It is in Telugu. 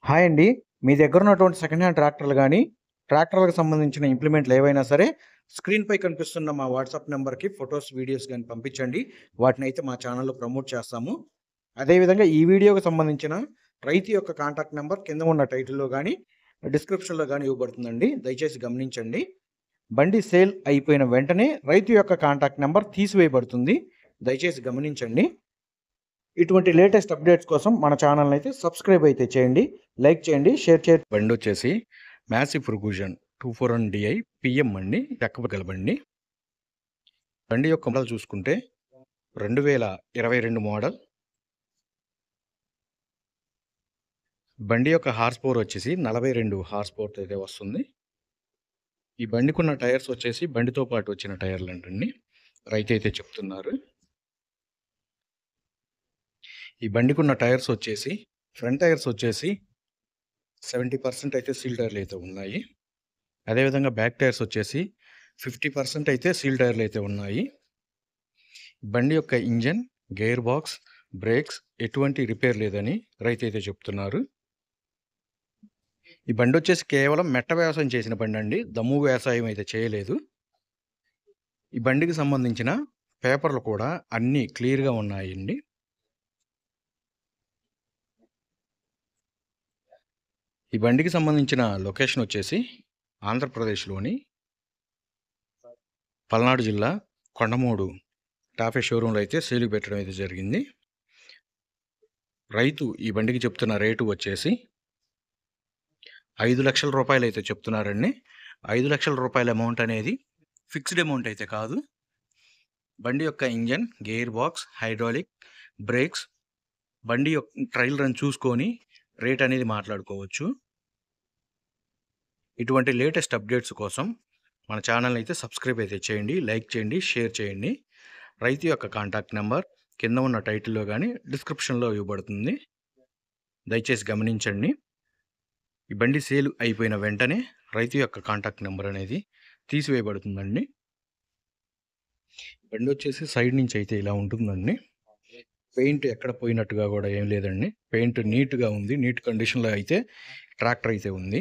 హాయ్ అండి. మీ దగ్గర ఉన్నటువంటి సెకండ్ హ్యాండ్ ట్రాక్టర్లు గానీ, ట్రాక్టర్లకు సంబంధించిన ఇంప్లిమెంట్లు ఏవైనా సరే, స్క్రీన్‌పై కనిపిస్తున్న మా వాట్సాప్ నంబర్‌కి ఫోటోస్, వీడియోస్ గాని పంపించండి. వాటినైతే మా ఛానెల్‌లో ప్రమోట్ చేస్తాము. అదేవిధంగా ఈ వీడియోకి సంబంధించిన రైతు యొక్క కాంటాక్ట్ నంబర్ కింద ఉన్న టైటిల్‌లో గానీ, డిస్క్రిప్షన్‌లో గానీ ఇవ్వబడుతుందండి. దయచేసి గమనించండి. బండి సేల్ అయిపోయిన వెంటనే రైతు యొక్క కాంటాక్ట్ నంబర్ తీసివేయబడుతుంది. దయచేసి గమనించండి. ఇటువంటి లేటెస్ట్ అప్డేట్స్ కోసం మన ఛానల్‌ని అయితే సబ్స్క్రైబ్ అయితే చేయండి. లైక్ చేయండి, షేర్ చేయండి. బండి వచ్చేసి మ్యాసివ్ ఫెర్గుసన్ 241 DI PM అండి. ఎక్కగల బండి. బండి యొక్క మోడల్ చూసుకుంటే 2022 మోడల్. బండి యొక్క హార్స్ పవర్ వచ్చేసి 42 హార్స్ పవర్‌తో అయితే వస్తుంది. ఈ బండికున్న టైర్స్ వచ్చేసి బండితో పాటు వచ్చిన టైర్లు అంటండి. రైతు అయితే చెప్తున్నారు. ఈ బండికున్న టైర్స్ వచ్చేసి ఫ్రంట్ టైర్స్ వచ్చేసి 70% అయితే సీల్ టైర్లు అయితే ఉన్నాయి. అదేవిధంగా బ్యాక్ టైర్స్ వచ్చేసి 50% అయితే సీల్ టైర్లు అయితే ఉన్నాయి. బండి యొక్క ఇంజన్, గేర్ బాక్స్, బ్రేక్స్ ఎటువంటి రిపేర్ లేదని రైతు అయితే చెప్తున్నారు. ఈ బండి వచ్చేసి కేవలం మెట్ట వ్యవసాయం చేసిన బండి అండి. దమ్ము వ్యవసాయం అయితే చేయలేదు. ఈ బండికి సంబంధించిన పేపర్లు కూడా అన్నీ క్లియర్‌గా ఉన్నాయండి. ఈ బండికి సంబంధించిన లొకేషన్ వచ్చేసి ఆంధ్రప్రదేశ్‌లోని పల్నాడు జిల్లా కొండమూడు టాఫే షోరూంలో అయితే సేల్‌కి పెట్టడం అయితే జరిగింది. రైతు ఈ బండికి చెప్తున్న రేటు వచ్చేసి ₹5,00,000 అయితే చెప్తున్నారండి. ₹5,00,000 అమౌంట్ అనేది ఫిక్స్డ్ అమౌంట్ అయితే కాదు. బండి యొక్క engine, gear box, hydraulic, brakes, బండి యొక్క ట్రయల్ రన్ చూసుకొని రేట్ అనేది మాట్లాడుకోవచ్చు. ఇటువంటి లేటెస్ట్ అప్డేట్స్ కోసం మన ఛానల్‌ని అయితే సబ్స్క్రైబ్ అయితే చేయండి, లైక్ చేయండి, షేర్ చేయండి. రైతు యొక్క కాంటాక్ట్ నంబర్ కింద ఉన్న టైటిల్‌లో గానీ, డిస్క్రిప్షన్‌లో ఇవ్వబడుతుంది. దయచేసి గమనించండి. ఈ బండి సేల్ అయిపోయిన వెంటనే రైతు యొక్క కాంటాక్ట్ నంబర్ అనేది తీసివేయబడుతుందండి. బండి వచ్చేసి సైడ్ నుంచి అయితే ఇలా ఉంటుందండి. పెయింట్ ఎక్కడ పోయినట్టుగా కూడా ఏం లేదండి. పెయింట్ నీట్‌గా ఉంది. నీట్ కండిషన్‌లో అయితే ట్రాక్టర్ అయితే ఉంది.